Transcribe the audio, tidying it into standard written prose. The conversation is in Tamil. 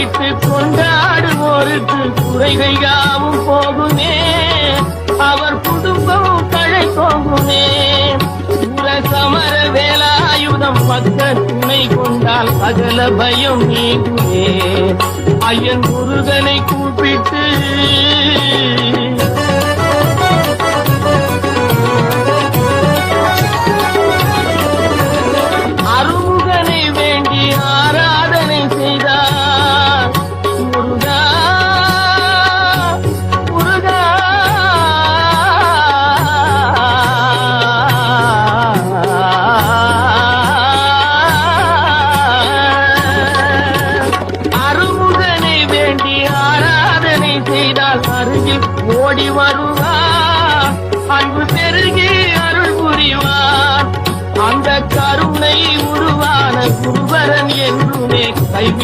கும்பிட்டு கொண்டாடுவோருக்கு குறைகள் யாவும் போகுமே, அவர் குடும்பம் தழை போகுமே. சமர வேலாயுதம் பக்க துணை கொண்டால் சகல பயம் நீங்குமே. ஐயன் முருகனை கூப்பிட்டு அருமுகனை வேண்டி ஆராதனை செய்தார். முருகா முருகா அருமுகனை வேண்டி ஆராதனை செய்தால் அருகில் ஓடி வருவார். அன்பு பெருகி அருள் புரிவார். அந்த கருணை உருவான குருவரன் என்றுமே கைவி